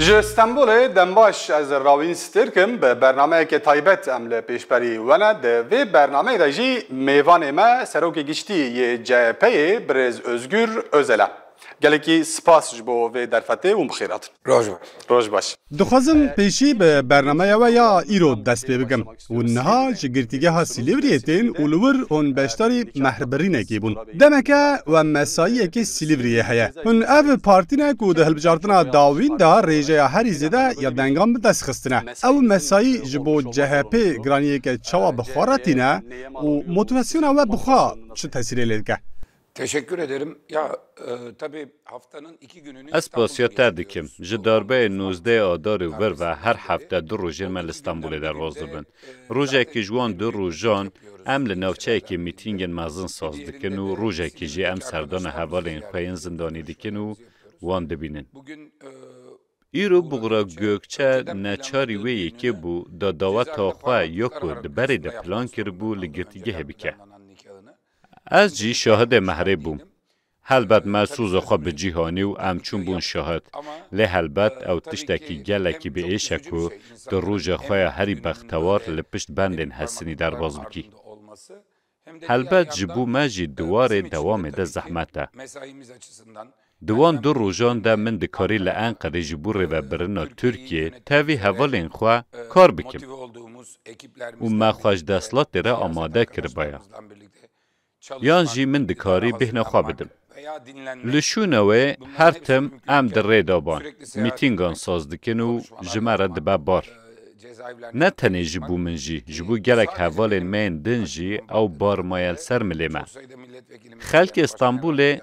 ji Stenbolê dembaş ez rawîn stirkim bi bernameyeke taybet em li pêşberî wene de vê bernameyê de jî mêvanê me serokê giştî yê CHP'yê Birêz Özgür Özel e. Gelekî spas ji bo vê derfetê û bixêr hatin. Roj baş. Dixwazim pêşî bi bernameya we ya îro dest pê bikim û niha ji girtîgeha Silîvriyê tên û li wir hûn beşdarî mehribirînekê bûn. Demeke we mesayiyekê Silîvriyê heye. Hûn ev partînek û di hilbijartina dawîn da rêjeya herî zêde ya dengan bi dest xistine. Ew mesayî ji bo CHP giraniyeke çawa bixwaretîne û motivasyona we bixwa çi tesîrê lê dike? Teşekkür ederim. Ya tabii haftanın 2 gününü... Ez pasiyata dikim. Ji darbeyê 19 Adarê vir ve her hefte du rojên me li Stenbolê de rast dibin. Rojekî ji wan du rojan em li navçeyekê mîtîngên mezin saz dikin û rojekî jî em serdana hevalên xwe yên zindanî dikin û wan dibînin. Îro Buğra Gökçe neçarî wê yekê bû da daweta xwe ya ku di berê de plan kiribû li girtîgehê bike. Ez jî şahidê mehrê bûm. Helbet me sûza xwe bi cîhanî û em çûn bûn şahid. Lê helbet ew tiştekî gelekî biêş e ku di roja xwe ya herî bextewar li pişt bendên hesinî derbas bikî. Helbet ji bo me jî diwarê dewamê de zehmet e. Di wan du rojan de min dikarî li Enqerê ji bo rêvebirina Tirkiye tevî hevalên xwe kar bikim. û me xwe ji destlatê re amade kiribaya. Yan jî min dikarî bêhna xwe bidim. Li şûna wê her tim em di rê daban. Mîtîngan saz dikin û ji me re dibe bar. Ne tenê ji bo min jî, ji bo gelek hevalên me yên din jî ew bar mayel ser milê me. Xelkê Stenbolê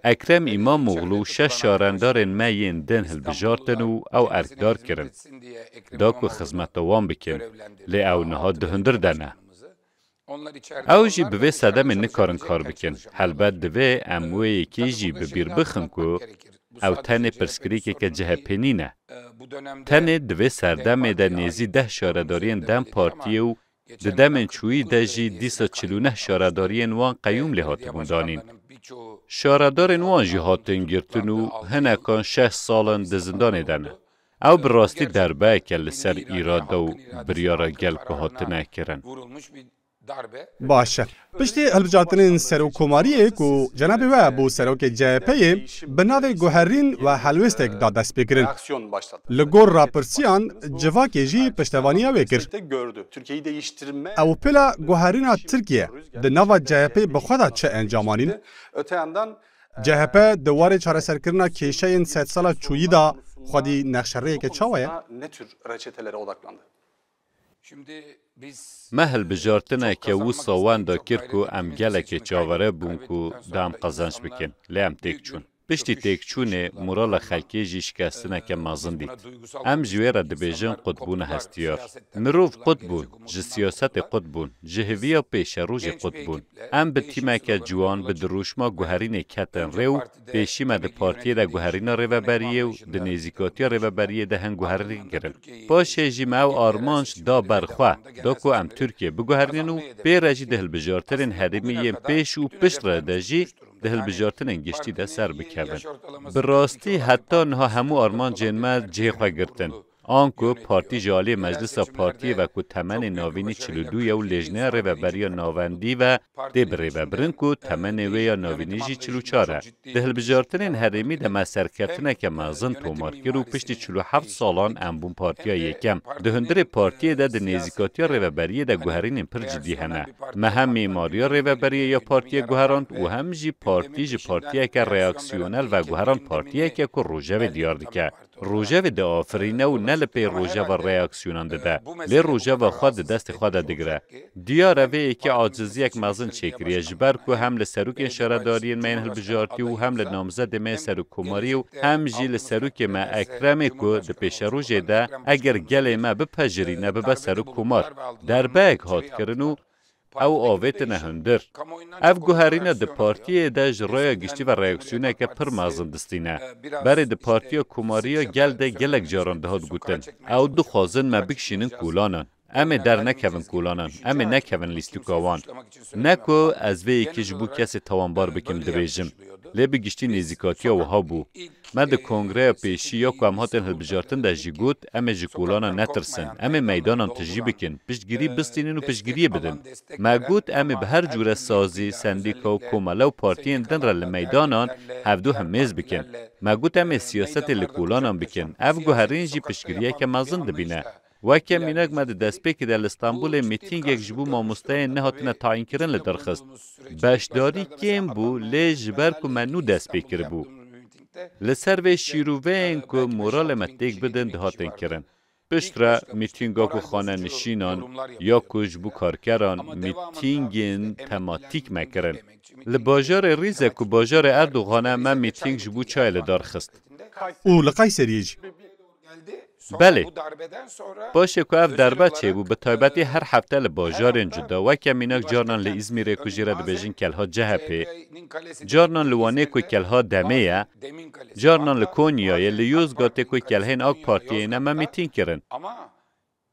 Ekrem İmamoğlu şeş şarendarên me yên din hilbijartin û ew erkdar kirin. Da ku xizmeta wan bikin, lê ew niha dihindir de ne. Ew jî bi vê sedemê nikarin kar bikin. Helbet divê em wê yekê jî bi bîr bixin ku ew tenê pirsgirêkeke CHP'nî ne. Tenê divê serdemê de nêzî 10 şaredariyên dem partiyê û di demên çûyî de jî dîsa 49 şaredariyên wan qeyûm lê hatibûn danîn. Şaredarên wan jî hatin girtin û hinekan 6 salan di zindanê de ne. Ew bi rastî derbeyeke li ser îrada û biryara gel ku hatine kirin. Baş e. Piştî hilbijartinên serokkomariyê ku cenabê we bû serokê CHP'yê bi navê guherîn ve helwestek da dest pê kirin. Li gor rapirsiyan civakê jî piştevaniya wê kir. Ew pêla guherîna Tirkiye di nava CHP bi xwe da çi encamanîn? CHP di warê çareserkirina kêşeyên sedsala çûyî da xwedî nexşereyeke çawa ye? Me hilbijartineke wisa wan da kir ku em gelekê çavere bûn ku da em qezanc bikin. Lê em têk çûn. Piştî têkçûnê morala xelkê jî şikestineke mezin dît. Em ji wê re dibêjin qutbûna hestiyar. Mirov qut bûn, ji siyasetê qut bûn, ji hêviya pêşerojê qut bûn. Em bi tîmeke ciwan bi dirûşma guherînê ketin rê û pêşî me di partiyê de guherîna rêveberiyê û di nêzîkatiya rêveberiyê de hin guherîn kirin. Paşê jî me ew armanc da ber xwe, da ku em Tirkiye biguherînin û pê re jî di hilbijartinên herêmî yên pêş û pişt re de jî di hilbijartinên giştî de ser bikevin. Bi rastî heta niha hemû armancên me cihê xwe girtin. An ku partî ji aliyê meclisa partiyê ve ku temenê navînî 42 ye û lêjneya rêveberiya navendî ve tê bi rêvebirin ku temenê wê ya navînî jî 44 e. Di hilbijartinên herêmî de me serkeftineke mezin tomar kir û piştî 47 salan em bûn partiya yekem. Di hundirê partiyê de di nêzîkatiya rêveberiyê de guherînên pir cidî hene. Me hem mîmariya rêveberiyê ya partiyê guherand û hem jî partî ji partiyeke reaksiyonel ve guheran partiyeke ku rojevê diyar dike. Rojevê de afirîne û ne li pê rojeva reaksiyonan dide. Lê rojeva xwe di destê xwe de digire. Diyar e vê yekê aciziyek mezin çêkiriye ji ber ku hem li serokên şaredariyên me yên hilbijartî û hem li namzedê me serokkomarî û hem jî li serokê me Ekremê ku di pêşerojê de eger gelê me bipejirîne bibe serokkomar. Derbeyek hat kirin û ew avêtine hundir. Ev guherîna di partiyê de ji raya giştî ve reaksiyoneke pir mezin distîne. Berê di partiya komariya gel de gelek caran dihat gotin. Ew dixwazin me bikişînin kolanan. ام در نکوین کولانان ام نکوین لیستوکاوان نکو از وی که جبو کسی توانبار بکم دبیجم لی بگشتی نزیکاتیا و ها بو ما ده کنگره پیشی یا که ام هاتن هلبجارتن ده جی گوت ام جی کولانا نترسن ام میدانان تجی بکن پشتگیری بستینین و پشتگیری بدن ما گوت ام به هر جور سازی سندیکا و کومالا و پارتین دن را لمیدانان هفدو همیز بکن ما گوت ام سیاست لکولانان بکن اف گوهرین جی پشتگیریه که مازن دبینه وکه مینک مد دسپیک در استانبول میتینگ یک جبو ماموستای نهاتنه تعیین کردن لدرخست باشداری کم بو لی جبر کو منو دسپیکر بو لسر و شیروین کو مورال متیک بدن دهاتن کردن پشتره میتینگا کو خانه نشینان یا کو جبو کارکران میتینگین تماتیک مکرن لباجار ریزه کو باجار اردوغانه من میتینگ جبو چای لدرخست او لقیسریج بله باشه که اف دربه چه بو به تایبتی هر هفته لباجارین جدا و که میناک جارنان لی ازمیره که جیره ده بیجین کلها جهپه جارنان لوانه که کلها دمه جارنان لکونیای لیوزگاته که کلهین آگ پارتیه نمه میتین کرن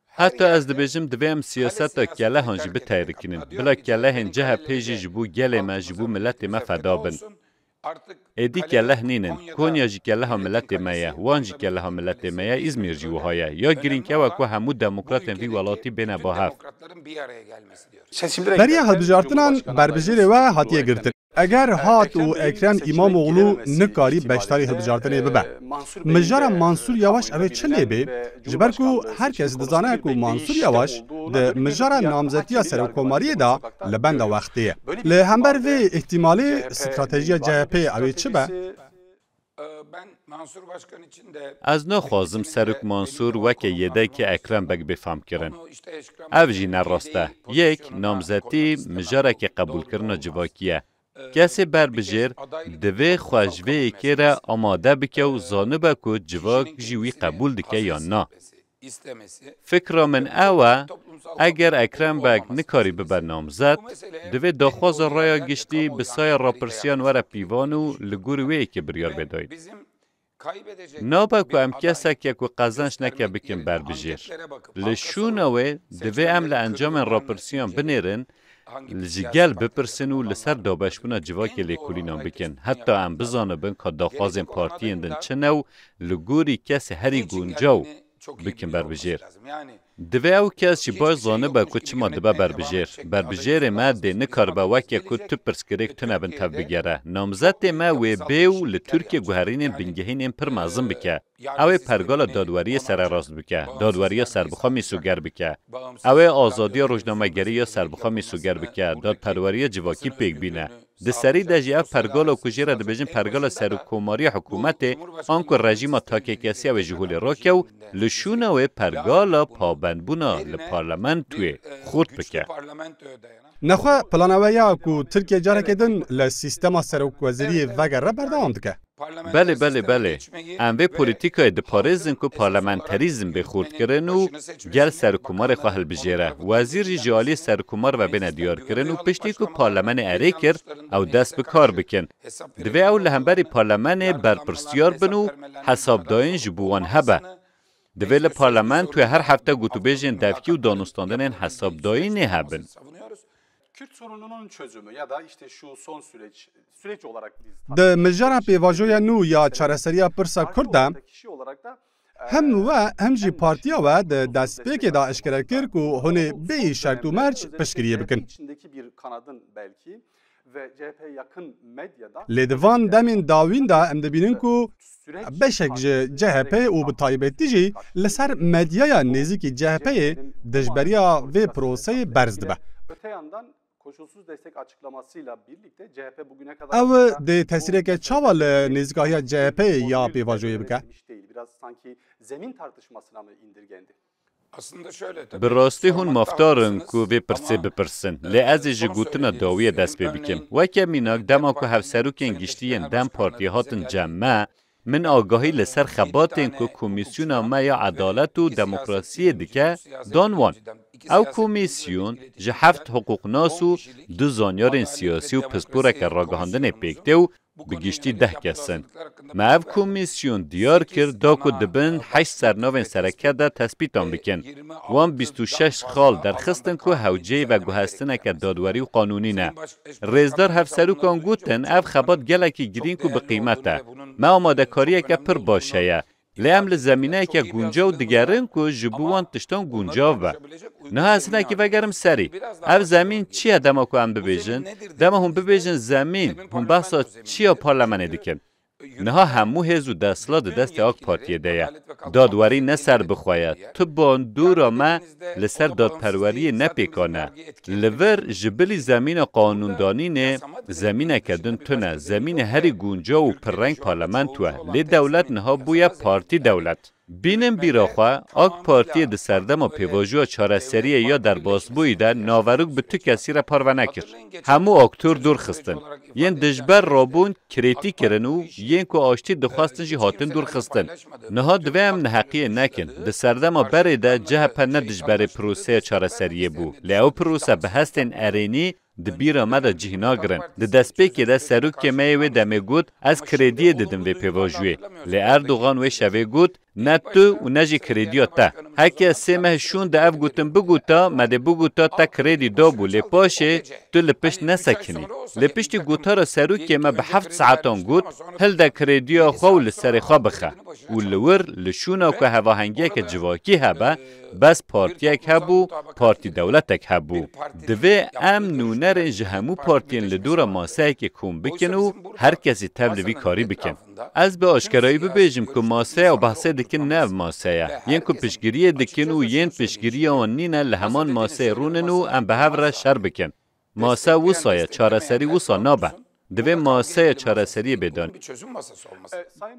حتی از ده بیجیم دویم سیاست کله هنجی به تایره کنن بلا کلهین جهپه جبو گل ما جبو ملت ما فدابن ایدی کله نینن کونیا جی کله ها ملت مایه وان جی کله ها ملت مایه ازمیر جوهایه یا گرینکه و که همو دموکراتن وی ولاتی بین با هفت برای هلبجارتنان بربجیر و هاتیه گرتن اگر هات و اکرم امام اغلو نکاری بشتاری هلبجارتنه ببه مجار منصور یواش اوه چه لیبه جبر کو هر کس دزانه کو منصور یواش ده مجار نامزدی سرکوماری دا لبند وقتیه لهمبر و احتمالی استراتژی جهپی اوه چه به؟ از نخوازم سرک منصور وکه یده که اکرم بگ بفهم کرن او جی نراسته یک نامزدی مجاره که قبول کرن جواکیه کسی بر بجیر دوی خواجوه که را آماده بکه و زانه بکو جواک جیوی قبول دکه یا نه فکر من اوه اگر اکرم بگ نکاری ببر نامزد دوی داخواز رای گشتی بسای راپرسیان وره پیوانو لگوروی که بریار بداید نابا که ام کسا که قزنش نکه بکن بر بجیر لشونوه دوی ام لانجام راپرسیان بنیرن لجیگل بپرسن و لسر دابشبونا جواک لیکولینان بکن حتی ام بزانه بن که داخوازن پارتین دن چنو لگوری کسی هری گونجاو بکن بر بجیر دوی او کس چی باز زانه با که چی ما دبا بر بجیر ما ده نکار با وکی که تو پرسکریک تو نبن تب بگره نامزد ما وی بیو لترکی گوهرین بنگهین پر مازم بکه اوه پرگال دادواری سر راست بکه دادواری سربخوامی سوگر بکه اوه آزادی روزنامه گری یا سربخوامی سوگر بکه داد پرواری جواکی پیک بینه ده سری دجی اف پرگال و کجیره ده بجن پرگال سرکوماری حکومت آنکو رژیم تاکی کسی و جهول راکو لشونه و پرگال پابندبونا لپارلمنت توی خورد بکه نخواه پلانویا که ترکیه جاره کدن لسیستما سروک وزیری وگر را بردام دکه بله اموه پولیتیکای ده پاریزن که پارلمنتریزم بخورد کرن و گل سرکومار خواهل بجیره وزیر جالی سرکومار و بین دیار کرن و پشتی که پارلمان اره کرد او دست بکار بکن دوی او لهمبری پارلمان برپرسیار بنو حساب داین جبوان هبه دوی لپارلمان توی هر هفته گوتو بیجن دفکی و دانستاندن حساب داین هبن Kürt sorununun çözümü ya da işte şu son süreç olarak biz de mejara pevajoya nu ya çareseriya pırsa Kurda hem ve hem jî partiya ve de destpêkê da eşkere kir ku hûnê bê şert û merc piştgiriyê bikin. içindeki bir kanadın belki ve CHP yakın medyada Lê divan demên dawîn da em dibînin ku beşek ji CHP û bi taybetî jî li ser medyaya nêzîkî CHP'yê dijberiya vê proseyê berz dibe. Öte yandan koşulsuz destek açıklamasıyla birlikte CHP bugüne kadar Ew dê tesîreke çawa li nêzîkahiya CHP ya pêvajoyê bike? Biraz sanki zemin tartışmasına mı indirgendi? به راستی هون مفتارن که وی پرسه بپرسن لی از جه گوتنا داویه دست ببکم وکه میناک دما که هفسروکین گشتین دم پارتی هاتن جمعه من آگاهی لسر خباتین که کمیسیون ما یا عدالت و دموکراسی دیگه دانوان او کمیسیون جه 7 حقوق ناس و 2 زانیارین سیاسی و پسپوره که راگهاندن پیکته و بگیشتی 10 کسن. معاف کمیسیون دیار کرد دا که دبن 8 سرناوین سرکه دا تثبیتان بکن. وان 26 خال درخستن که هوجه و گوهستنه که دادواری و قانونی نه. رزدار هفسروکان گوتن اف خبات گلکی گرین که بقیمته. ما آماده کاریه که پر باشه. لیم لزمینه که گونجا و دیگرن که جبوان تشتان گونجا و نه اصلا که وگرم سری اف زمین چیه دما که هم ببیجن؟ دما هم ببیجن زمین هم بحثا چیه پارلمانه دیکن؟ نه همو هزو دستلا دست آک پارتیه دیا دادواری نه سر بخواید تو باندورا ما لسر دادپروری نپیکانه لور جبلی زمین قانوندانی نه زمین کدن تونه زمین هری گونجا و پررنگ پارلمان توه لی دولت نها بویا پارتی دولت بینم بیراخوا آک پارتی ده سردم و پیواجو چاره سریه یا در باسبوی ده ناوروک به تو کسی را پارو نکر همو آکتور دور خستن ین دجبر رابون کریتی کرنو ین که آشتی دخواستن جی هاتن دور خستن نها دویم نحقیه نکن ده سردم و بره ده جه پا ندجبر پروسه چاره سریه بو لیو پروسه به هستن ارینی د بیر آمده جهینا گرن. د دست پیکی ده سروک که میوه دمه گود از کردیه ددم وی پیواجوه. لی اردوغان وی شوه گود نه تو و نجی کردیو تا. هکی سیمه شون ده اف گوتن بگو تا مده بگو تا کردی دابو لی پاشه تو لپشت نسکنی. لپشتی گوتا را سروک که ما به 7 ساعتان گود هل ده کردیو خو لسر خواه بخه. و لور لشونا که هواهنگی که جواکی هبه بس پارتیک هبو پارتی دولتک هبو دوی ام نونر جهمو پارتین لدورا ماسه که کم بکنو هر کسی تبلوی کاری بکن از به آشکرایی ببیجم که ماسه و بحثه دکن نو ماسه ین که پشگیری دکن و ین پشگیری آنینه لهمان ماسه روننو ام به هفره شر بکن ماسه وصایه چاره سری وصا نابه دوی ماسه چاره سری بدان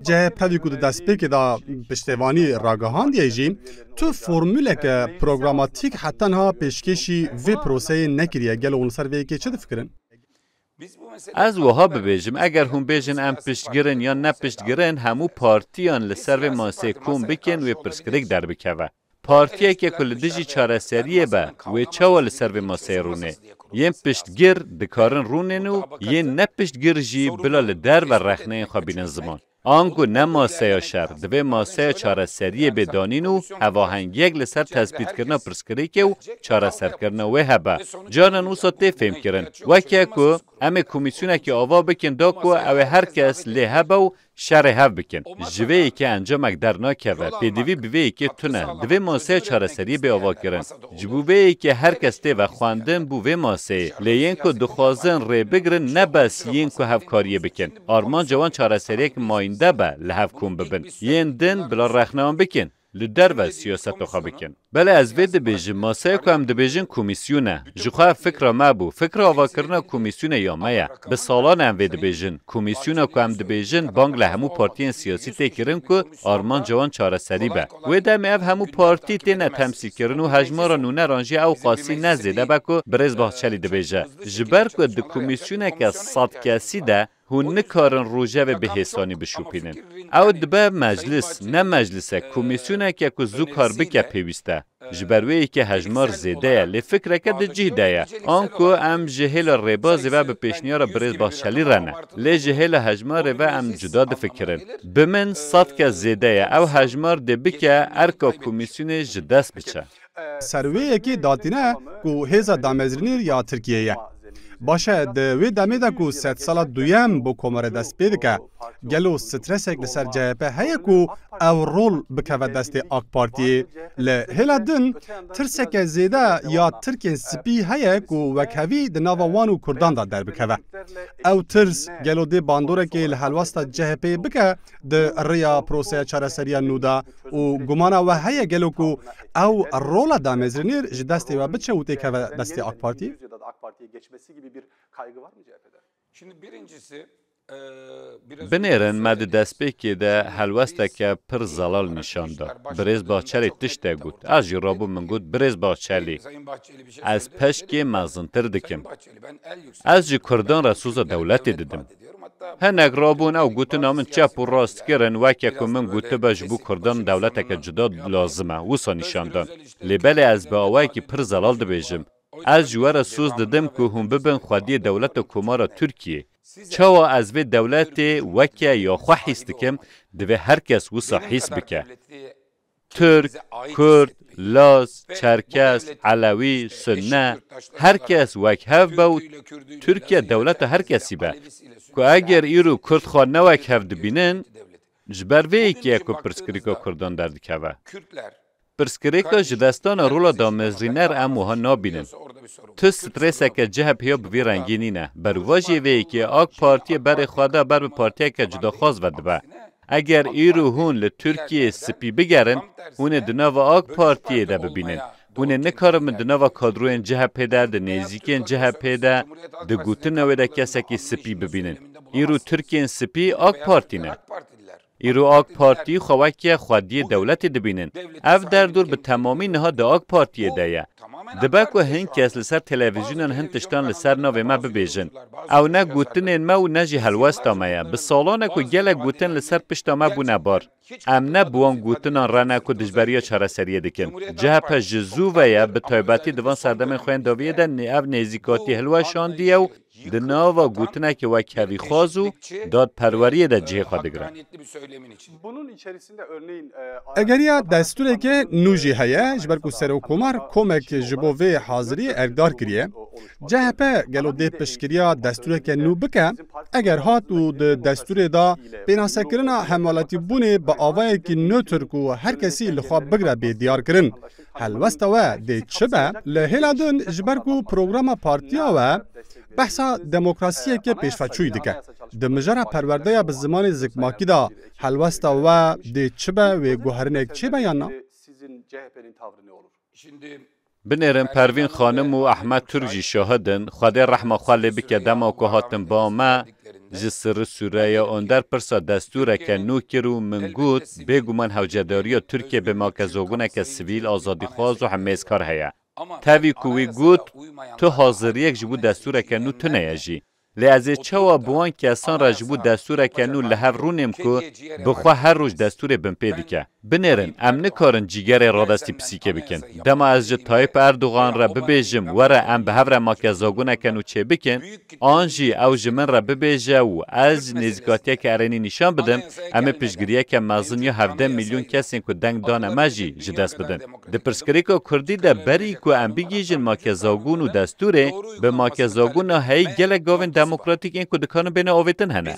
جه پدی کود دست پیک دا پشتوانی راگهان دیجی تو فرموله که پروگراماتیک حتی ها پیشکشی و پروسه نکریه گل اون سر وی که چه فکرن؟ از وها ببیجم اگر هم بیجن ام پشتگرن یا نپشتگرن همو پارتیان لسر و ماسه کم بکن و پرسکرک در بکوه پارتیه که کل دیجی چاره سریه با و چوال سر و ماسه رونه ین پشتگر دکارن روننو ین نپشتگر جی بلال در و رخنه خوابین زمان آنگو نه ماسه شر دوی ماسه چاره سریه بدانینو هواهنگیگ لسر تثبیت کرنا پرسکریکه و چاره سر کرنا و هبه جانن اوسا تی فهم کرن وکه که امه کمیسیونه که آوا بکن دا که او هر کس لی هبه و شر هف بکن جوهی که انجامک در ناکوه پیدوی بوهی که تونه دوی ماسه چاره سریه به آوا کرن جبوهی که هر کس تی و خواندن بوه ماسه لیین که دخوازن ری بگرن نبس ین که هف کاریه بکن آرمان جوان چاره سریه که ماینده با لحف کن ببن ین دن بلا رخنام بکن لدر و سیاست خواه بکن بله از وید بیجن ماسه که هم دبیجن کمیسیونه جخواه فکر ما بو فکر آوا کرنا کمیسیونه یا مایه به سالان هم وید بیجن کمیسیونه که هم دبیجن بانگ لهمو پارتین سیاسی تی کرن که آرمان جوان چاره سری به ویده می اف همو پارتی تی نتمسی کرن و هجمارا نونه رانجی او قاسی نزیده با که برز باحچلی دبیجه جبر که ده کمیسیونه که 100 کسی ده هون نکارن روژه و به حسانی بشوپینن. او دبه مجلس نه مجلسه کمیسیونه که زو کار بکه پیوسته. جبروی که هجمار زیده لی فکر که ده جیده آنکو ام جهیل ریبازی و به پیشنیار بریز باحچلی رنه. لی جهیل هجمار و ام جدا ده فکرن. بمن 100 که زیده او هجمار ده بکه ارکا کمیسیون جدست بچه. سروی که داتینه که هیزا دامزرینیر یا ترکیه باشه دوی دمی دا کو 100 سال دویم بو کمر دست پید که گلو سترسک لسر جهبه هیا کو او رول بکوه دست آک پارتی لحیل دن ترسک زیده یا ترکین سپی هیا کو وکوی دناوان و کردان دا در بکوه او ترس گلو دی باندوره که لحلوستا جهبه بکه ده ریا پروسه چاره سریا نودا و گمانا و هیا گلو کو او رول دامزرینیر جدستی و بچه و تیکوه دست آک پارتی bir kaygı var mı CHP'de? Şimdi birincisi بنیرن مد دست پیکی ده حلوسته که پر زلال نشان داد. بریز باحچلی تشته گود. از جرابو من گود بریز باحچلی. از پشکی مزنتر دکم. از جی کردان رسوز دولتی دیدم. هنگ رابون او گوتن آمن چپ و راست کرن وکه که من گوته باش بو کردان دولته که جدا لازمه. وصا نشان داد. لیبلی از به آوه که پر زلال ده بیجم. از جوار سوز ددم که هم ببن خودی دولت کمارا ترکیه چاوا از وی دولت وکه یا خو حیستکم دوی هر کس وصا حیس بکه ترک، کرد، لاز، چرکس، علوی، سنه هر کس وک هف باو ترکیه دولت هر کسی با که اگر ایرو کرد خواه نوک هف دبینن جبر وی که پرسکریکا کردان دردکه و پرسکریکا جدستان رولا دامزرینر اموها نابینن تو سترسه که جهب هیا بوی رنگینی نه بر واجی وی که آگ پارتی بر خوادا بر پارتی که جدا خواست ود با اگر ایرو هون لترکیه سپی بگرن هون دناو آگ پارتی ده ببینن هون نکارم دناو کادروین جهب پیده ده نیزیکین جهب پیده ده گوتن نویده کسی که سپی ببینن ایرو ترکیه سپی آگ پارتی نه ایرو آگ پارتی خواکی خودی دولت دبینن اف در دور به تمامی نها ده آگ پارتی ده دبکو هنگ کس لسر تلویزیونن هن تشتان لسر ناوی ما ببیجن او نه گوتنین ما و نجی حلوستا مایا بسالانه که گله گوتن لسر پشتا ما بو نبار ام نه بوان گوتنان رانه که دجبریا چاره سریه دکن جهپ جزو ویا به طایباتی دوان سردم خوین داویه ده او نیزیکاتی حلوشان دیو دناوا گوتنه که وکهوی خوازو داد پروریه ده جه خواهدگرن اگریا دستوری که نوجی هیا جبر کو سر حکومت کمک جبوی حاضری اقدار کریه جهپه گلو ده پشکریا دستوری که نو بکه اگر هات و دستوری دا بیناسکرنا حمالتی بونه با آوای که نوتر کو هر کسی لخواب بگره به دیار کرن حلوستا و ده چبه لحیلادن جبر کو پروگرام پارتیا و بحثا دموکراسی که پیشفچوی دیگه دمجره پرورده به زمان زکماکی دا حلوستا و ده چبه و گوهرنک چه بیانا؟ بنرم پروین خانم و احمد ترجی شاهدن خدا رحمه خاله بکه دما که هاتن با ما جسر سوریه اندر پرسا دستوره که نو کرو منگوت بگو من حوجداری ترکیه به ما که زوگونه که سویل آزادی خواز و همیزکار هیا تاوی کوی گوت تو حاضر یک جبو دستوره که نو تو نیجی لازه چوا بوان که اصان را جبو دستوره که نو لحف رونیم که بخوا هر روز دستور بمپیدی که بنرن ام نکارن جیگر رادستی پسیکه بکن دما از جه تایپ اردوغان را ببیجم وره ام به هفره ما که زاگونه کنو چه بکن آنجی او جمن را ببیجه و از نزگاتیه که ارینی نشان بدم ام پیشگریه که مازن یا 17 میلیون کسین که دنگ دانه مجی جدست بدن ده پرسکریکا کردی ده بری که ام بگیجن ما که زاگون و دستوره به ما که زاگون هی گله گاون دموکراتیک این که دکارن بین آویتن هنه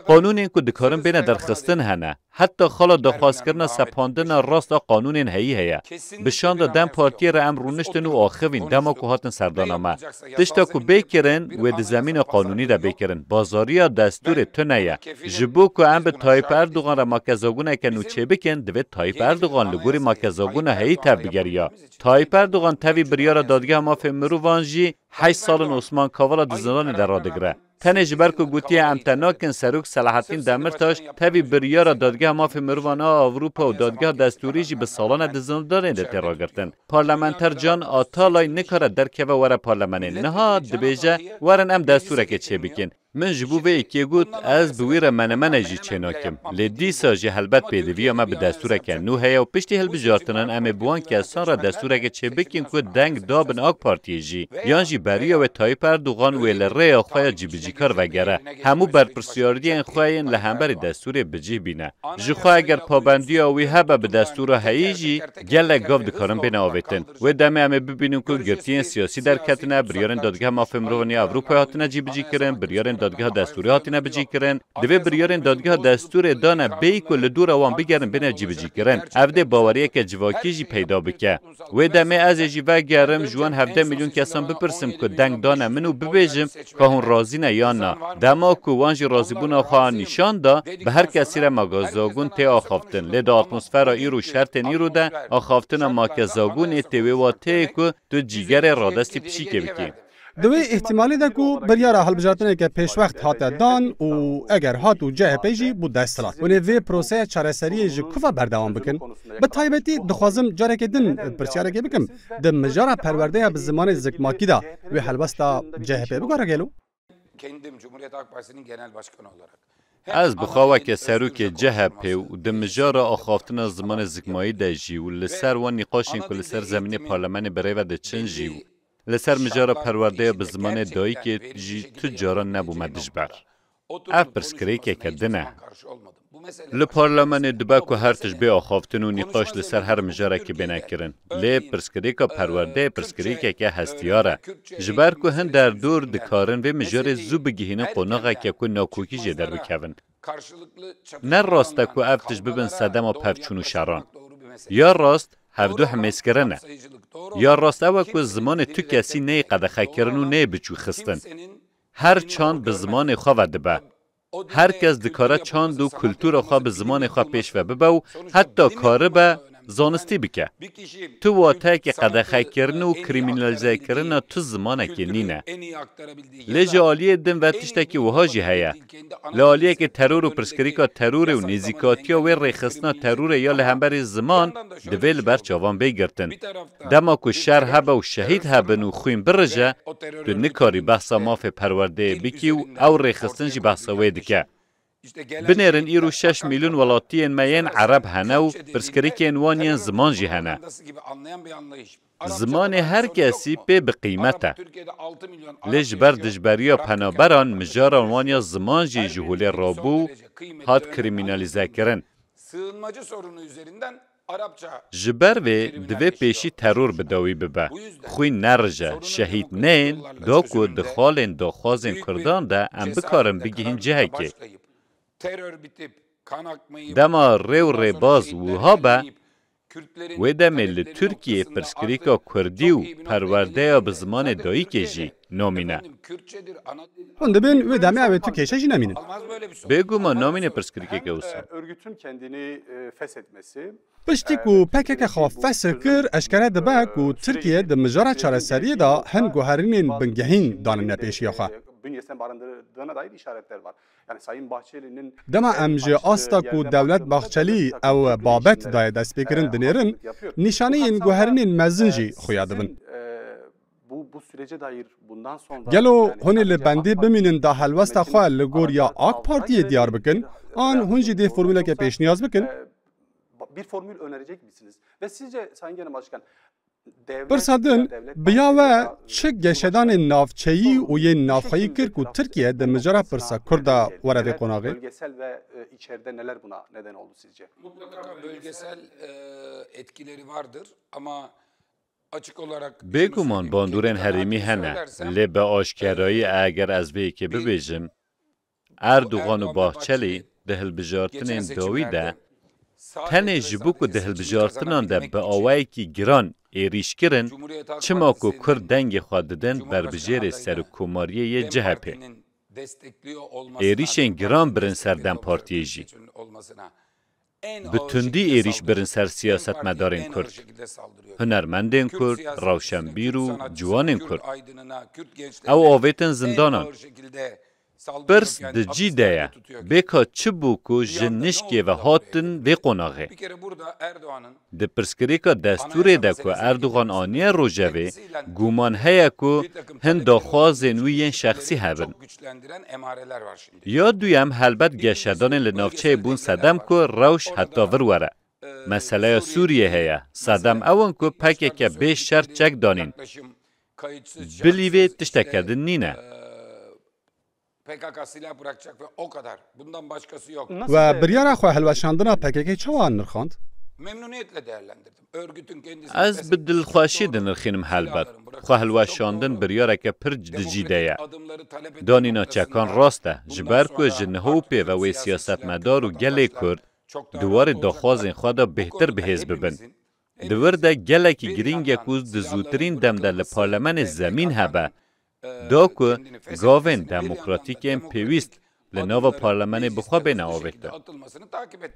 قانون این که دکارن بین درخستن هنه حتی خالا دخواست کردن سپاندن راست قانون هایی هیا بشان دادن پارتی را ام رونشتن و آخوین دما که هاتن سردانامه دشتا که بیکرن و ده زمین قانونی را بیکرن بازاریا دستور تو نیا جبو که ام به تایپ اردوغان را ماکزاگونه که نوچه بکن دوید تایپ اردوغان لگوری ماکزاگونه هایی تب بگریا تایپ اردوغان تاوی بریار دادگاه مافی مروانجی 8 سال عثمان کاوالا دزنان در رادگره تنش برکو گوتی امتناکن سروک صلاحالدین دمرتاش تاوی بریار دادگاه مافی مروانا اروپا و دادگاه دستوری جی به سالان دزندان ده ترا گرتن پارلمانتر جان آتالای نکاره درکه و وره پارلمانه نها دبیجه ورن ام دستوره که چه بکن من جبو به اکی گوت از بویر من جی چناکم لیدی ساجی حلبت پیدوی اما به دستوره که نو هیا و پشتی هل بجارتنن اما بوان که اصان را دستوره که چه بکن که دنگ دابن آگ پارتی جی یان جی بریا و تایپ اردوغان و لره آخواه جی بجیکار وگره همو برپرسیاردی این خواهین لحنبر دستور بجی بینه جخواه اگر پابندی آوی هبه به دستور هایی جی گل گاو دکارن بین آویتن و دمه همه ببینیم که گرتین سیاسی در کتنه بریارن دادگاه مافی مروانی اروپا هاتنه جی بجی کرن بریارن دادگاه دستوری هاتینه بجی کرن دوی بریارن دادگاه دستور دانه بی کل دور اوان بگرن بینه جی بجی کرن افده باوریه که جواکی جی پیدا بکه و دمه از جی و گرم جوان 17 میلیون کسان بپرسم که دنگ دانه منو ببیجم که هون رازی نه یا نه دما که وانجی رازی بونا خواه نشان دا به هر کسی را مگازاگون تی آخافتن لده اتمسفر ایرو شرط نیرو ده آخافتن ماکزاگون تیوی و تی که تو جیگر رادستی پشی که بکی دوی احتمالی ده که بریاره هلبجارتنه که پیش وقت هاته دان و اگر هاتو جه پیجی بود دستلات و نوی پروسه چارەسەری جی کفا بردوام بکن به طایبتی دخوازم جاره که دن پرسیاره که بکم ده مجاره پرورده به زمان زکماکی دا و حلبستا جه پی بگاره گلو Kendim Cumhuriyet Halk Partisi'nin genel başkanı olarak. از بخواه که سروک جهپه و دمجار آخافتن زمان زکمایی ده جی و لسر و نقاشین که لسر زمین پارلمان برای و ده چند جی و لسر مجارا پرورده به زمان دایی که جی تجارا نبومه دجبر. اف پرسکریکه که دنه. لپارلمان دبا که هر تجبه آخافتن و نقاش لسر هر مجاره که بنا کرن. لی پرسکریکا پرورده پرسکریکه که هستیاره. جبر که هن در دور دکارن و مجاره زو بگیهنه قناغه که که ناکوکی جدر بکون. نه راسته که اف تجبه بن صدم و پفچون و شران. یا راست هفدو همسکرنه. یا راست اوه که زمان تو کسی نه قدخه کرن و نه بچو خستن. هر چاند به زمان خواه دبه. هر کس دکاره چاند و کلتور خواه به زمان خواه پیش و ببه و حتی کاره به زانستی بکه. تو واته که قدخه کرن و کریمینالیزه کرن تو زمانه که نینه. لیجه آلیه دن و تشته که وحاجی هیا. لالیه که ترور و پرسکریکا ترور و نزیکاتیا و ریخستنا ترور یا لهمبر زمان دویل بر چاوان بگرتن. دما که شر هبه و شهید هبن و خوین برجه دو نکاری بحثا ماف پرورده بکی و او ریخستن جی بحثا ویدکه. بنیرن ایرو 6 میلیون ولاتین مین عرب هنه و پرسکریکین وانین زمان جی هنه. زمان هر کسی پی بقیمته. لیج بردجبریا پنابران مجاران وانیا زمان جی جهوله رابو هات کریمینالیزه کرن. جبر و دوی پیشی ترور بداوی ببه. خوی نرجه شهید نین داکو دخالین داخوازین کردان ده ام بکارم بگیهین جهه که. دما ریو ری باز وها به و دمل ترکیه پرسکریکا کردی و پرورده به زمان دایی که جی نامینه. Onda ben ve demi evet Türkiye jine minin. بگو ما نامینه پرسکریکه که اوسا. Örgütün kendini feshetmesi Pişti ku PKK xwe fesir eşkere dibe ku Türkiye di mijara çareseriye da hin guherînên bingehîn danine pêşiya xwe. bünyesinde barındırdığına dair işaretler var. Yani Sayın Bahçeli'nin Dema em ji asta ku Devlet Bahçeli ew babet daye destpêkirin dinêrin, nîşaneyên guherînên mezin jî xuya dibin. bu sürece dair bundan sonra Gelo hûn li bendê bimînin da helwesta xwe li gor ya AK Partiye diyar bikin, an hûn jî dê formûleke pêşniyaz bikin. bir formül önerecek misiniz? Ve sizce Sayın Genel Başkan Pirsadin biya we çi geşedanên navçeyî û yên navxeyî kir ku Tirkiye di mijara pirsa Kurda were vê qonaqê? Bölgesel ve içeride neler buna neden oldu sizce? Mutlaka bölgesel etkileri vardır ama açık olarak بگومان باندورن هریمی هنه لی به آشکرایی اگر از وی که ببیجم اردوغان و باحچلی دهل بجارتنین داوی ده تنه جبوک و دهل بجارتنان ده به آوائی که گران ایریش کرن چما که کرد دنگ خواد دن بر بجیر سرکوماریه جهپه ایریشن گران برن سردن پارتیه جی بتندی ایریش برن سر سیاست مدارین کرد هنرمندین کرد روشنبیر و جوانین کرد او آویتن زندانان برس د جی دیا بکا چبوکو جنشکی و هاتن به قناغه د پرسکریکا دستوری ده که اردوغان آنیه روژوه گومان هیا که هند داخوازن وین شخصی هبن یا دویم حلبت گشدان لنافچه بون صدم که روش حتی وروره مسئله سوریه هیا صدم اون که پکه که بیش شرط چک دانین بلیوه تشتکردن نینه PKK silah bırakacak ve o kadar. Bundan başkası yok. Ve biryara xwe helweşandina PKK çawa nirxand? Memnuniyetle değerlendirdim. Örgütün kendisi... از به دلخواشی دنرخینم حلبت. خواه هلوشاندن بریاره که پر جدجی دیا. دانینا چکان راسته. جبر که جنهو پی و وی سیاست مدار و گله کرد دوار داخوازین خوادا بهتر بهز ببن. دوار ده گله که گرینگ یکوز دزوترین دم ده لپارلمان زمین هبه دا که گاوین دموکراتیکین پیویست لناو پارلمان بخوا بین آویده.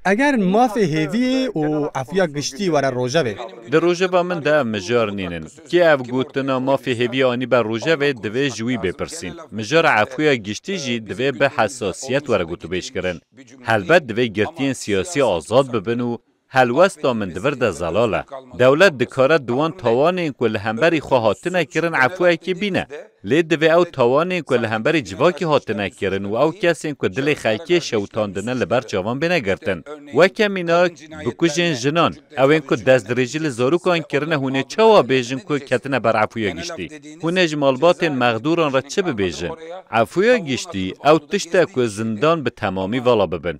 اگر ماف هیوی و افیا گشتی وره روژوه در روژوه من ده مجار نینن که اف گوتنا ماف هیوی آنی بر روژوه دوی جوی بپرسین مجار عفویا گشتی جی دوی به حساسیت وره گوتو بیش کرن حلبت دوی گرتین سیاسی آزاد ببن و هلوستا من دور ده زلاله دولت دکاره دوان تاوان این کل همبری خواهاتنه کرن عفویا که بینه لی دوی او توانین که لهمبری جواکی هاتنه کرن و او کسین که دل خلکی شوتاندنه لبر چاوان بینه گرتن. وکه مینا بکوژن جنان او این که دست دریجی لزاروکان کرنه هونه چوا بیجن که کتنه بر عفویا گشتی. هونه جمالبات مغدوران را چه ببیجن؟ عفویا گشتی او تشته که زندان به تمامی والا ببن.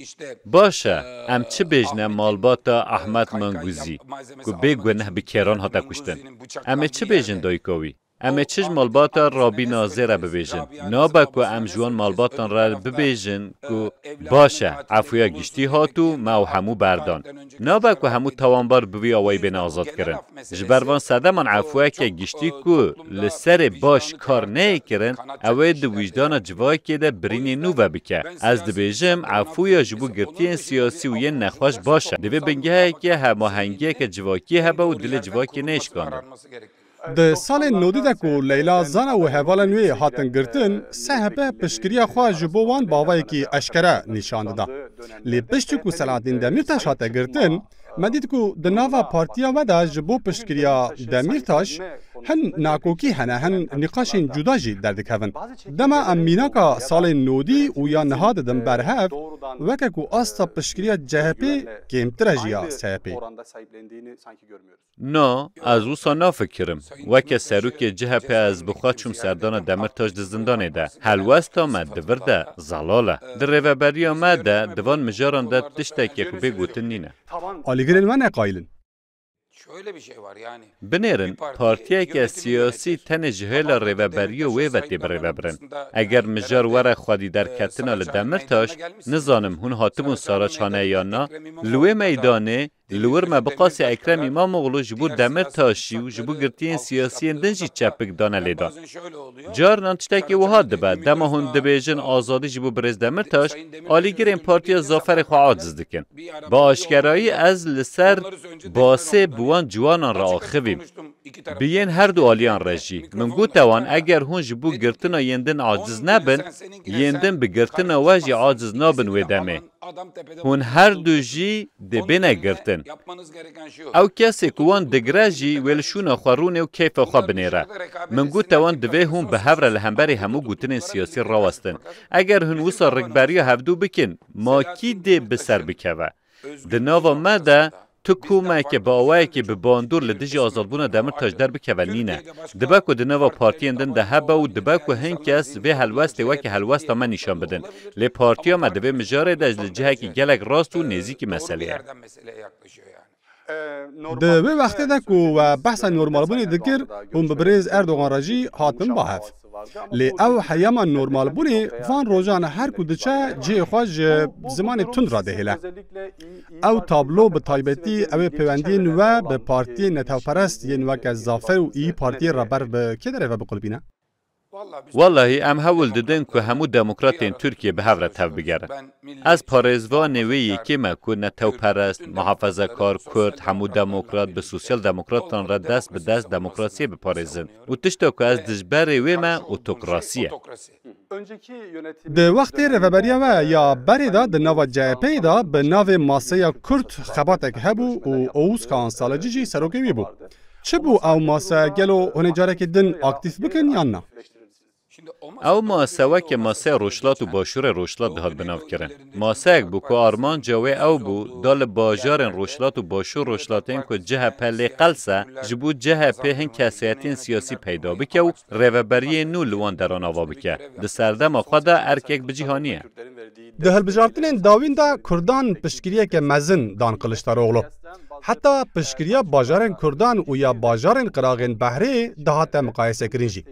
باشه ام چه بیجنه مالبات احمد منگوزی که بگونه بکیران هاتا کشتن. ام چه بیجن دایکاوی؟ ام چش مالباتا رابی نازه را ببیجن. نابا که ام جوان مالباتان را ببیجن که باشه عفویا گشتی هاتو ما و همو بردان. نابا که همو توانبار بوی آوی بین آزاد کرن. جبروان ساده من عفویا که گشتی که لسر باش کار نه کرن اوی دو وجدان جوای که ده برینی نو بکه. از دبیجم عفویا جبو گرتی سیاسی و یه نخواش باشه. دوی بنگه که هماهنگی که جواکی هبا و دل جواکی نشکانه. د سال نودی ده کو لیلا زانا و حوالا نوی هاتن گرتن سهبه پشکریا خواه جبو وان باوایی کی اشکره نشانده ده. لی پشتی کو سلادین دمیرتاش هاته گرتن مدید کو د ناوا پارتیا ودا جبو پشکریا دمیرتاش هن ناکوکی هنه هن نقاشین جدا جی دردکهون. دما امیناکا سال نودی و یا نهاد دم برهف وکه کو آستا پشکریا جهپی کمتر جیا سهپی. نه از او سانا فکرم وکه سروک جهپی از بخواه چوم سردان دمرتاش ده زندانه ده حلوست آمد دورده زلاله در ریوبری آمد ده دوان مجاران ده تشته که خوبه گوتن نینه آلیگرین و نقایلن بنیرن پارتیه که سیاسی تن جهیل ریوبری و ویوتی بریوبرن اگر مجار وره خودی در کتنا لدمرتاش نزانم هون هاتمون سارا چانه یا نا لوی میدانه لور ما بقاسی اکرم امام اغلو جبو دمرتاشی و جبو گرتین سیاسی دنجی چپک دانه لیدان جار نانچتاکی وها دبه دم هون دبیجن آزادی جبو برز دمرتاش آلیگر این پارتیا زافر خواه عاجز دکن با آشکرایی از لسر باسه بوان جوانان را آخویم بیین هر دو آلیان رجی من گوتوان اگر هون جبو گرتنا یندن عاجز نبن یندن بگرتنا واجی عاجز نابن و دمه هون هر دو جی دبینه گرتن او کسی کوان دگراجی ولشون خوارونه و کیف خواه بنیره من گوتوان دوی هون به هفره لهمبری همو گوتن سیاسی راوستن اگر هون وصا رکبری هفدو بکن ما کی ده بسر بکوه ده ناوا مده تو کومه که با اوه که به باندور لدیجی آزادبونه دمر تاجدر بکوه نینه دبکو ده نوا پارتی اندن ده هبه و دبکو هنگ کس وی حلوسته و که حلوسته من نشان بدن لی پارتی ها مده وی مجاره ده از لجهه که گلک راست و نیزی که مسئله ده وی وقتی ده که و بحث نورمال بونی دکر هم ببریز اردوغان راجی حاتم باهف لی او حیاما نورمال بونی وان روزان هر کدچه جی خواج زمان تند را دهیله او تابلو به تایبتی او پیوندی نوه به پارتی نتاوپرست یه نوه که زافر و ای پارتی رابر به که داره و بقلبینه؟ والله ام هول ددن که همو دموکراتین ترکیه به هفره تف بگره از پارزوان نوی که مکو نتاو پرست محافظه کار کرد همو دموکرات به سوسیال دموکراتان را دست به دست دموکراسی بپارزن و تشتا که از دجبر وی ما اوتوکراسیه ده وقتی ریوبریه و یا بری دا ده نوا جهپی دا به ناو ماسه کرد خباتک هبو و اوز کان سالجی جی سروکوی بو چه بو او ماسه گلو هنه جاره که دن اکتیف بکن یا نه؟ او ماسه که ماسه روشلات و باشور روشلات دهات بناو کرن ماسه بو که آرمان جوه او بو دال باجارن روشلات و باشور روشلاتین که جه پلی قلسه جبو جه په هن کسیتین سیاسی پیدا بکه و ریوبری نو لوان دران آوا بکه ده سردم خدا ارکک بجیهانیه ده هلبجارتنین داوین دا کردان پشکریه که مزن دان قلشتار اغلو حتی پشکریه باجارن کردان و یا باجارن قراغین بحری دهات مقایسه کرنجی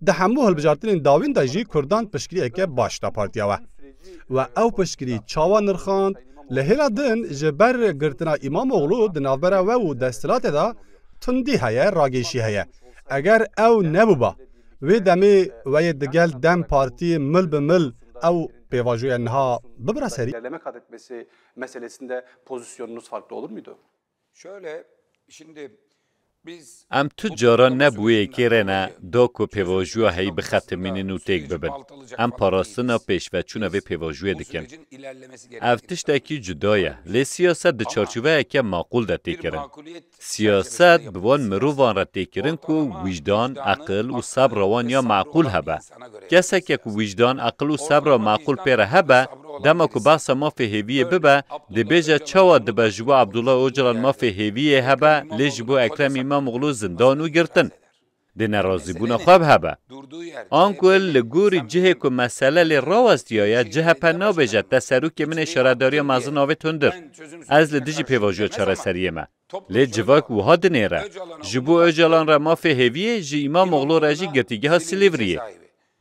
ده همو هلبجارتنین داوین دا جی کردان پشکریه که باشتا پارتیاوه و او پشکری چاوا نرخاند لهلا دن جبر گرتنا امام اغلو دنابره و دستلات دا تندی هیا راگیشی هیا اگر او نبوبا و دمی و دگل دم پارتی مل به مل او پیواجوی انها ببرا سری İlerleme kat meselesinde pozisyonunuz farklı olur muydu? Şöyle şimdi ام تو جارا نبویه که رنه داکو پیواجوه هی بختمینین و تیک ببن. ام پاراستنا پیش و چون اوی پیواجوه دکن. افتش تاکی جدایه. لی سیاست ده چارچوبه که معقول ده تیکرن. سیاست بوان مروان را تیکرن که وجدان، عقل و صبر وان یا معقول هبه. کسی که وجدان، عقل و صبر معقول پیره هبه، دما که بحث ما فهیویه ببه، ده بیجه چوا ده بجوا عبدالله اوجلان ما فهیویه هبه، لی جبو اکرم امام مغلو زندان و گرتن. ده نرازی بونا خواب هبه. آنکل لگوری جهه که مسئله لی راوست یایه جهه پنا بیجه تسرو که من اشاره داری مازن آوه تندر. از لدیجی پیواجو چاره سریه ما. لی جواک وها دنیره. جبو اوجلان را ما فهیویه جی امام مغلو را جی گرتیگه ها سلیوریه.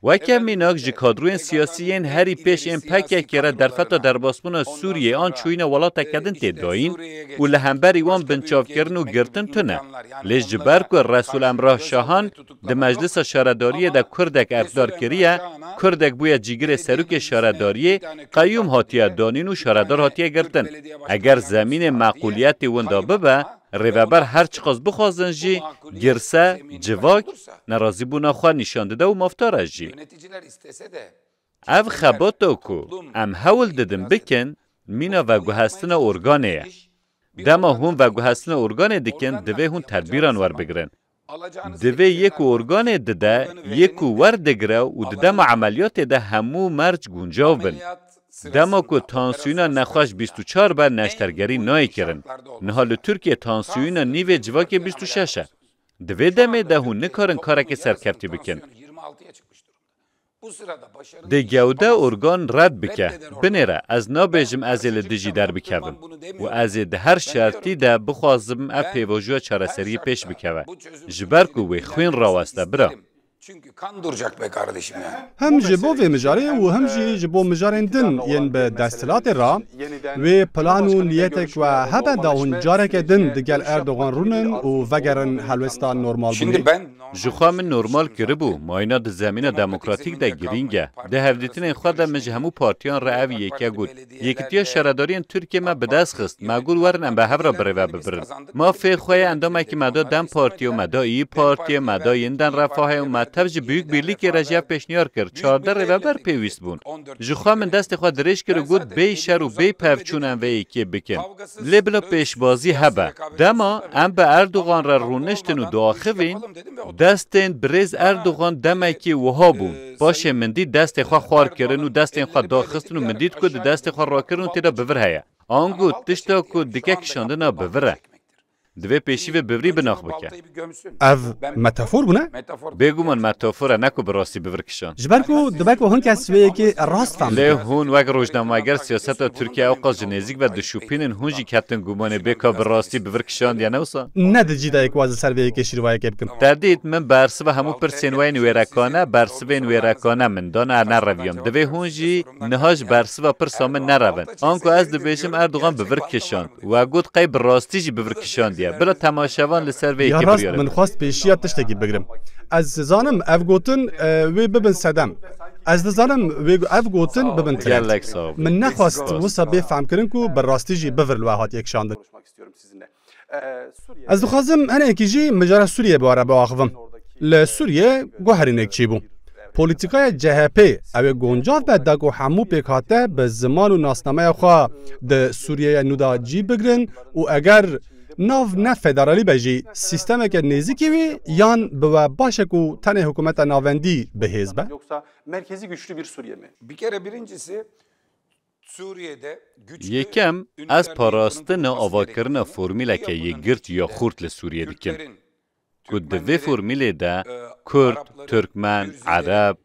وکه میناک جی کادروین سیاسیین هری پیش این پکه که را در فتا در باسمون سوریه آن چوین ولاتا کدن تیداین و لحنبری وان بنچاف کرن و گرتن تنه. لیش جبر که رسول امراه شاهان ده مجلس شارداریه ده کردک افدار کریه، کردک بویا جیگر سروک شارداریه قیوم هاتیه دانین و شاردار هاتیه گرتن. اگر زمین معقولیت وندا ببه، ریوبر هر چقاس بخوازن جی گرسه جواک نرازی بونا خواه نشانده ده و مفتار جی. او خباتو که ام حول دادن بکن مینا وگو هستن ارگانه. دما هم وگو هستن ارگانه دکن دوه هم تدبیران ور بگرن. دوه یک ارگانه دده یک ور دگره و دما عملیات ده همو مرج گونجاو بن. دما که تانسیونا نخواش 24 بر نشترگری نای کرن. نحال ترکیه تانسیونا نیوه جواک 26. دوه دمه ده هون نکارن کارک سرکفتی بکن. ده گوده ارگان رد بکه. بنیره از نابیجم از لدیجی در بکوم. و از ده هر شرطی ده بخوازم اف پیواجوه چارسری پیش بکوه. جبر که وی خوین راوسته برا. Çünkü kan duracak be kardeşim ya. هم جبو و مجاره و هم جبو مجارن دن ین به دستلات را و پلان و نیتک و هبه دا اون جارک دن دگل اردوغان رونن و وگرن حلوستان نورمال بونی. جخوا من نورمال کربو ماینا ده زمین دموکراتیک ده گرینگه. ده هفدیتین خود ده مجه همو پارتیان را اوی یکی گود. یکتیا شردارین ترکیه ما بدست خست. ما گول ورن ام به هفرا بره و ببرن. ما فی خواه اندام که مدا دم پارتی و مدا ای پارتی مدا یندن رفاه و مطبج بیوک بیلی که رجب پیشنیار کرد. 14 ریوبر پیویست بون. جخوا من دست خود درش کرد گود بی شر و بی پفچونن و یکی بکن. لبلا پیشبازی هبه. دما ام به اردوغان را رونشتن و داخوین دستین بریز اردوغان دمه که وها بون. باشه مندی دست خواه خوار کرن و دستین خواه داخستن و مندید که دست خواه را کرن و تیدا بور هیا. آنگو تشتا که دکه کشاندنا بوره. دوی پیشی و بوری بناخ بکه. او متافور بونه؟ بگو من متافوره نکو براستی بور کشان. جبر کو دبک و هون کسیه که راست فهم. لی هون وگ روزنامه‌گر سیاست ترکیه اوقات جنزیک و دشوپینن هونجی کتن گمانه بکا براستی بور کشان یا نوسا؟ نه دجیده یک واز سرویه که شیروای که بکن. تردید من برس و همو پرسینوای نویرکانه برس و نویرکانه من دانه نرویم. دوی هونجی نهاج برس و پرسام نروند. آنکو از دویشم اردوغان بور کشان و گود قی براستی بور کشان. بلا تماشاوان لسر وی که بیاره. من خواست پیشی تشتگی بگیرم. از زانم اف گوتن وی ببن صدم. از زانم وی اف گوتن ببن ترک. من نخواست وسا بفهم کردن کو بر راستی جی بور لوحات یک شاندن. از دخوازم انا اکیجی مجرد سوریه باره با آخوام. لسوریه گوهرینک چی بو. پولیتیکای جهپی او گونجاف به داگو همو پیکاته به زمان و ناسنامه خواه ده سوریه نودا جی بگرن و اگر ناو نه فدرالی بجی سیستم که نزدیکی وی یان به باشه کو تن حکومت ناوندی به حزب yoksa merkezi güçlü bir Suriye mi? Bir kere birincisi Suriye'de güçlü یکم از پاراستن آواکرن فرمیله که یگرت یا خورت لسوریه دکن. که دوی فرمیله ده کرد، ترکمن، عرب،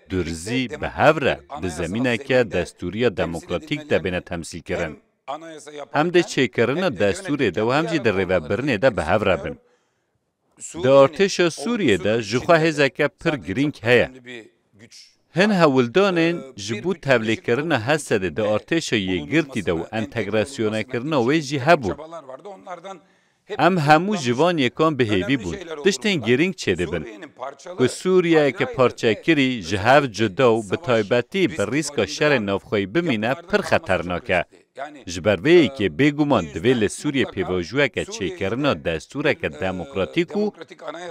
درزی به هوره ده زمینه که دستوری دموکراتیک ده بینه تمثیل کرن. هم ده چه کرنه دستوری ده و همجی ده ریوبرنه ده به هوره بن. ده ارتش سوریه ده جخواه هزکه پر گرینگ هیا. هن هولدانین جبو تبلیغ کرنه هسته ده ارتش یگرتی ده و انتگراسیونه کرنه ویجی هبو. ام همو جوان یکان به هیوی بود. دشتین گرینگ چه ده بن. که سوریه که پارچه کری جهاو جدا و به تایبتی به ریسک شر نافخوی بمینه پر خطرناکه. جبروی که بگومان دویل سوریه پیواجوه که چیکرنا دستوره که دموکراتیک و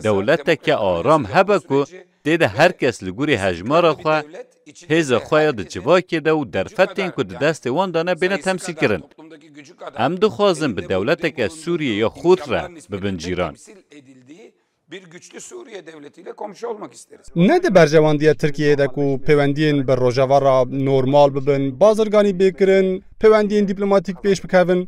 دولت که آرام هبه که دیده هر کس لگوری هجمارا خواه هیز خواه ده جوا که ده و در فتین که دست وان دانه بینه تمثیل کرن. هم دخوازم به دولت که سوریه یا خود را ببنجیران. bir güçlü Suriye devletiyle komşu olmak isteriz. نه ده برجواندی ترکیه ده کو پیوندین بر روجاوارا نورمال ببن بازرگانی بکرن پیوندین دیپلماتیک پیش بکوین.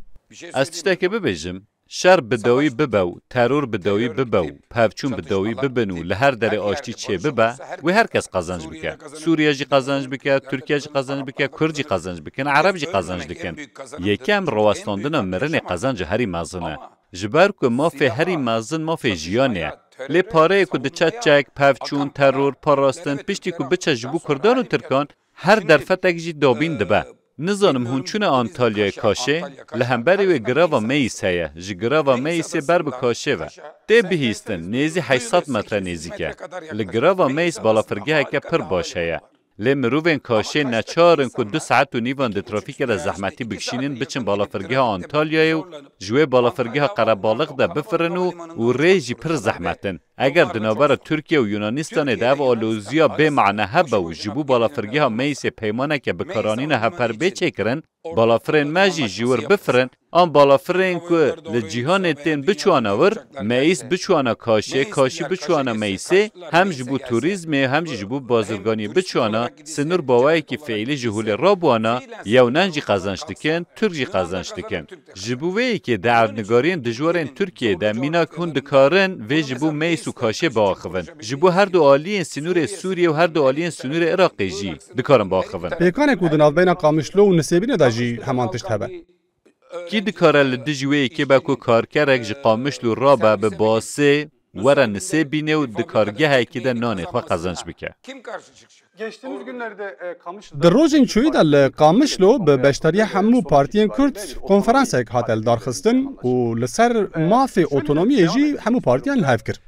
از تشتاکه ببیجم شر بدوی ببو ترور بدوی ببو پفچون بدوی ببنو لهر در آشتی چه ببه و هر کس قازنج بکه سوریه جی قازنج بکه ترکیه جی قازنج بکه کرد جی قازنج بکن عرب جی قازنج دکن یکم رواستاندن مرن قازنج هری مازنه جبر که ما فی هری مازن ما فی جیانه لی پاره که دچت چک پفچون ترور پاراستن پشتی که بچه جبو کردان و ترکان هر درفتک جی دابین دبه نزانم هونچون آنتالیای کاشه لهمبری و گراوا میس هیا جی گراوا میس بر بکاشه و ده بهیستن نیزی 800 متر نیزی که لگراوا میس بالا فرگه که پر باشه هیا لی مروین کاشه نچارن که 2 ساعت و نیوان ده ترافیک را زحمتی بکشینن بچن بالا فرگه آنتالیای و جوی بالا فرگه قربالغ ده بفرن و ریجی پر زحمتن اگر دنابر ترکیه و یونانستان ده و آلوزیا به معنی هبه و جبو بالا فرگه میس پیمانه که بکارانین هپر بچه کرن بالا فرین مجی جور بفرن آن بالا فرین که لجیهان تین بچوانا ور میس بچوانا کاشه کاشی بچوانا میسه هم جبو توریزم هم جبو بازرگانی بچوانا سنور باوایی که فعلی جهول رابوانا یونان جی قازنش دکن ترک جی قازنش دکن جبووی که دعونگارین دجوارین ترکیه ده مینا کن دکارن و جبو میس و کاشه باخون جبو هر دو آلین سنور سوریه و هر دو آلین سنور عراقی جی دکارن باخون پیکانه که دناو بین قامشلو و نسیبین داجی همان تشت هبه کی دکاره لدجوی که با کو کارکرک جی قامشلو رابه به باسه ورا نسیبینه و دکارگه که ده نانه خواه قازنش بکه Geçtiğimiz günlerde Kamışlı'da در روزین چوی دل قامشلو به بشتری همو پارتین کرد کنفرانس یک هاتل دارخستن و لسر مافی اوتونومی جی همو پارتیان لحف کرد.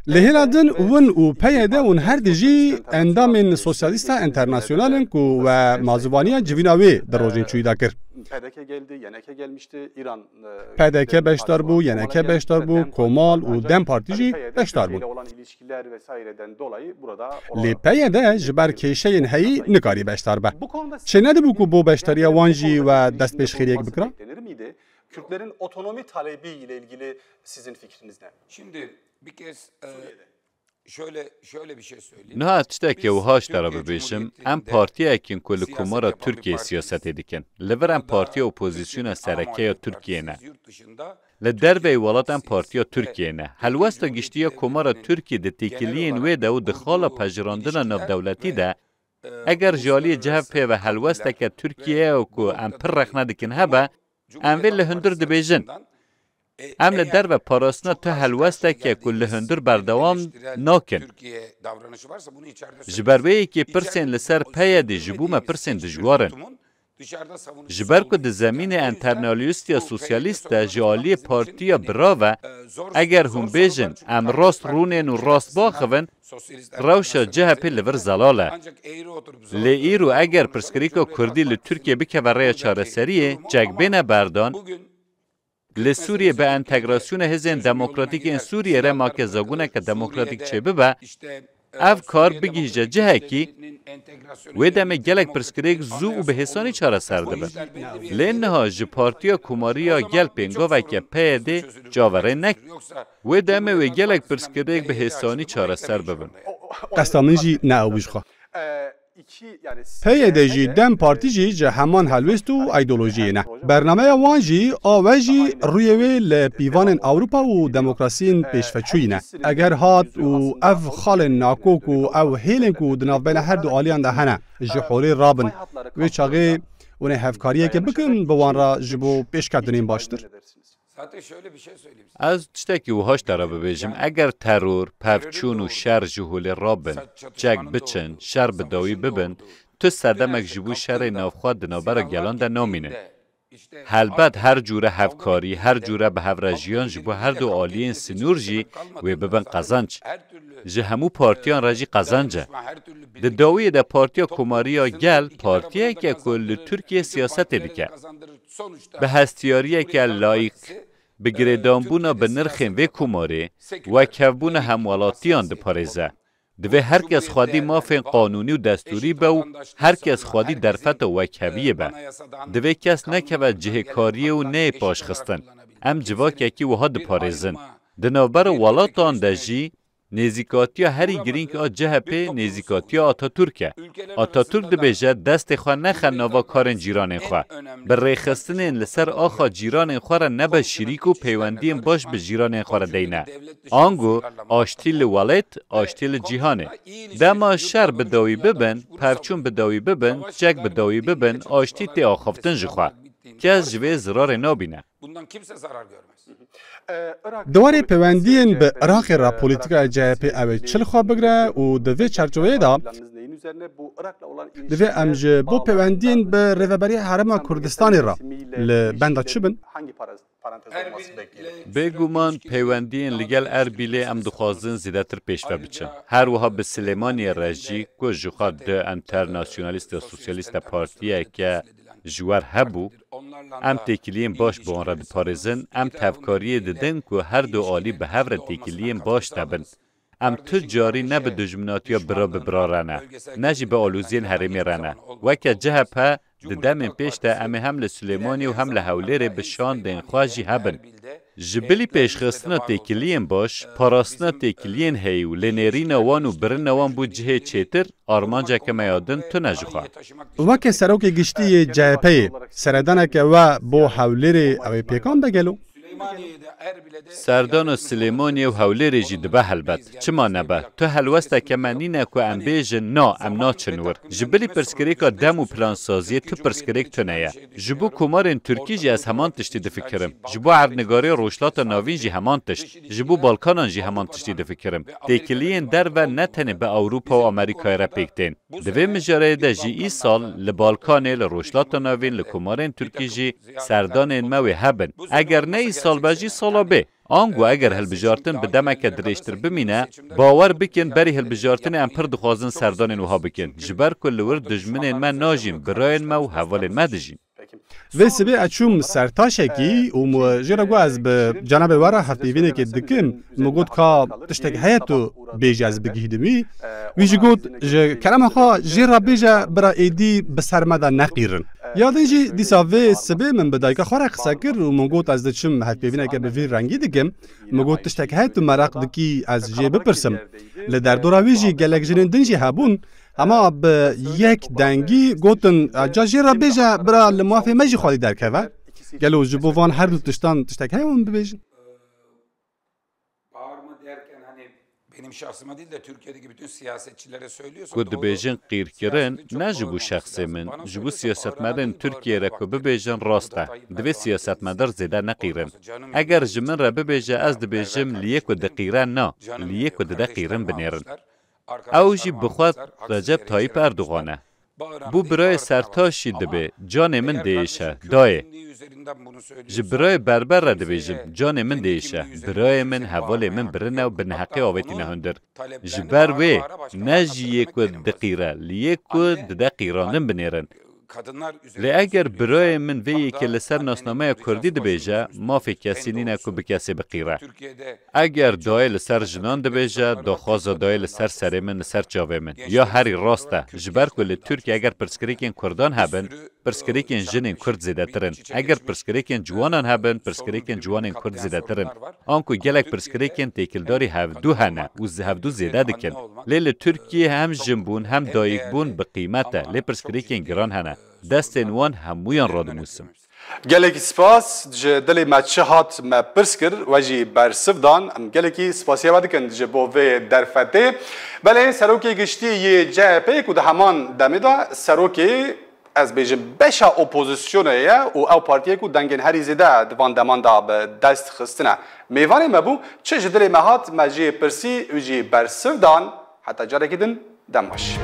لهلادن ون و پیاده ون هر دیجی اندام سوسیالیستا انترناسیونالن و مازوانیا جویناوی در روزین چوی دا کرد. PDK geldi, YNK gelmişti, İran PDK beştar bu, YNK beştar bu, Komal و دم پارتیجی beştar bu. olan ilişkiler vesaireden dolayı burada لی پیاده جبر کیشین هی نکاری beştar به. چه نده بو کو بو beştariya وانجی و دست پیش خیریک بکرا؟ denir miydi? Kürtlerin otonomi talebi ile ilgili sizin fikriniz ne? Şimdi bir kez şöyle bir şey söyleyeyim. نه تشتاکی و هاش داره ببیشم ام پارتی اکین کل کمارا ترکیه سیاست دیکن لور ام پارتی اپوزیسیون سرکه ترکیه نه لدر به ولات ام پارتی ترکیه نه هلوستا گشتیا کمارا ترکیه ده تیکلین و ده و دخالا پجراندن ناف دولتی ده اگر جالی جهپه و هلوستا که ترکیه و کو ام پر رخنه دیکن هبه ام ویل هندر دبیجن ام لدر و پاراسنا تا هلوسته که کل هندر بردوام ناکن. جبروی که پرسین لسر پیه دی جبوم پرسین دجوارن. جبر که ده زمین انترنالیستی سوسیالیست جالی پارتیا براوه اگر هم بیجن ام راست رونین و راست باخون روشا جه پی لور زلاله. لی ایرو اگر پرسکریکا کردی لترکیه بکه ورای چاره سریه جگ بین بردان لسوریه به انتگراسیون هزین دموکراتیک این سوریه را ما که زاگونه که دموکراتیک چه ببه اف کار بگیجه جه کی و دمه گلک پرسکریک زو و به حسانی چاره سر دبه لینها جه پارتیا کماریا گل پینگا و که پیده جاوره نک و دمه و گلک پرسکریک به حسانی چاره سر ببن قسطامن جی نه اوبیش خواه پیاده جی دم پارتی جی جه همان هلوست و ایدولوژی نه برنامه وان جی آوجی رویوی لپیوان اوروپا و دموکراسین پیشفچوی نه اگر هات و اف خال ناکوک و او هیلنک و دناف بین هر دو آلیان ده هنه جحوری رابن و چاقی اونه هفکاریه که بکن بوان را جبو پیش کردنین باشتر از تشتاکی و هاش داره ببیجم اگر ترور، پفچون و شر جهول رابن جگ بچن، شر بداوی ببن تو سردمک جبو شر نافخواد دنابر گلان ده نامینه هلبت هر جوره هفکاری هر جوره به هفرجیان جبو هر دو آلین سنور جی و ببن قزنج جه همو پارتیان را جی قزنجه ده داوی ده پارتیا کماریا گل پارتیه که کل ترکیه سیاست دیگه به هستیاریه که لایک بگریدانبونا به نرخین و کماره و کفبون هموالاتیان ده پارزه دوی هر کس خودی مافین قانونی و دستوری به و هر کس خودی درفت و کبیه به دوی کس نکوه جه کاریه و نه پاش خستن ام جواک یکی و ها ده پارزن ده نوبر والاتان ده جی نزیکاتیا هری گرین که جه پی نزیکاتیا آتاتورکه آتاتورک ده بیجه دست خواه نخه نوا کارن جیران خواه بر ریخستنین لسر آخا جیران خواه را نبه شریک و پیوندین باش به جیران خواه را دینه آنگو آشتیل ولایت آشتیل جیهانه دما شر بداوی ببن پرچون بداوی ببن چک بداوی ببن آشتی تی آخافتن جخواه که از جوه زرار نابینه دواری پیوندین به عراق را پولیتیکا جهپی اوی چل خواه بگره و دوی چرچوه دا دوی امج بو پیوندین به ریوبری حرم کردستانی را لبنده چه بن؟ بگومان پیوندین لگل اربیله ام دخوازن زیده تر پیشوه بچن هر وها به سلیمانی رجی که جخواد ده انترناسیونالیست و سوسیالیست پارتیه که جوار هبو ام تکیلیم باش با آن را دپارزن ام تفکاری ددن که هر دو آلی به هفر تکیلیم باش تبن ام تجاری نه به دجمناتیا برا ببرا رانه نجی به آلوزین حرمی رانه وکه جهبه ددم پیش ده ام هم لسلیمانی و هم لحولیر به شان دین خواجی هبن جبلی پیشخستنا تکیلین باش پاراستنا تکیلین هیو لنرین وان و برن وان بود جه چیتر آرمانجا که میادن تو نجخوا وکه سروک گشتی جهپی سردانه که و بو حولیر اوی پیکان بگلو سردان و سلیمانی و حولیر جی دبه هلبت چما نبه تو هلوسته که منینه که ام بیجن نا ام نا چنور جبلی پرسکریکا دم و پلانسازیه تو پرسکریک تو نیه جبو کمارین ترکی جی از همان تشتی دفکرم جبو عرنگاری روشلات ناوین جی همان تشت جبو بالکانان جی همان تشتی دفکرم تیکلین در و نتنه به اروپا و امریکای را پیکتین دوی مجاره ده جی ای سال لبالکانه لروشلات ناوین لکمارین ترکی جی سردان موی هبن اگر نه سال بجی سالا به آنگو اگر هلبجارتن به دمک دریشتر بمینه باور بکن بری هلبجارتن ام پر دخوازن سردان وها بکن جبر کل ور دجمن من ناجیم براین ما و حوال ما دجیم و سبی اچوم سرتاشکی و مجرد گو از به جناب واره حفیوینه که دکم مگود که تشتک حیاتو بیجه از بگیدمی ویجی گود کلام خواه جیرا بیجه برا ایدی بسرمده نقیرن یادن جی دیسا و سبی من بدای که خواه قصه کر و مگود از دچم حفیوینه که به وی رنگی دکم مگود تشتک حیاتو مراق دکی از جی بپرسم لدر دورا ویجی گلک جنین دنجی هبون اما به یک دنگی گوتن جاجی را بیجه برا لموافی مجی خواهی درکه و گلو جبوان هر دو تشتک هایمون ببیجن benim şahsıma değil de Türkiye'deki bütün siyasetçilere söylüyorsun. Ku dibêjin qîrkirin ne ji bo şexsê min ji bo siyasetmedên Tirkiye re ku bibêjin rast e divê siyasetmedar zêde neqîrin eger ji min re bibêje ez dibêjim liyê ku diqîre na liyê ku dide qîrin binêrin ew jî bixwe Recep Tayyip Erdoğan e bu birayê sertaşî dibe canê min değişe dayê ji birayê berber re dibêjim canê min değişe birayê min hevalê min birine û bi neheqê avêtîne hundir ji ber wê ne jî yê ku diqîre liyê ku dide qîranin binêrin lê eger birayê min vê yekê li ser nasnameya Kurdî dibêje mafê kesî nîne ku bi kesê biqîre eger dayê li ser jinan dibêje daxwaza dayê li ser serê min li ser çavê min ya herî rast e ji ber ku li Tirkiye eger pirsgirêkên Kurdan hebin pirsgirêkên jinên Kurd zêdetirin eger pirsgirêkên ciwanan hebin pirsgirêkên ciwanên Kurd zêdetirin an ku gelek pirsgirêkên têkildarî hevdû hene û hevdû zêde dikin lê li Tirkiye hem jin bûn hem dayîkbûn bi qîmet e lê pirsgirêkên giran hene destên wan hemûyan radinûsim gelekî spas ji dilê me çi hat me pirs kir we jî bersivdan em gelekî spasiya dikin ji bo vê derfetê belê serokê giştî yê CHP ku di heman demê de serokê ez bêjim beşa opozisyonê ye û ew partiyê ku dengên herî zêde di van deman da bi dest xistine mêvanê me bû çi ji dilê me hat me jê pirsî û jî bersivdan heta carekî din dem baş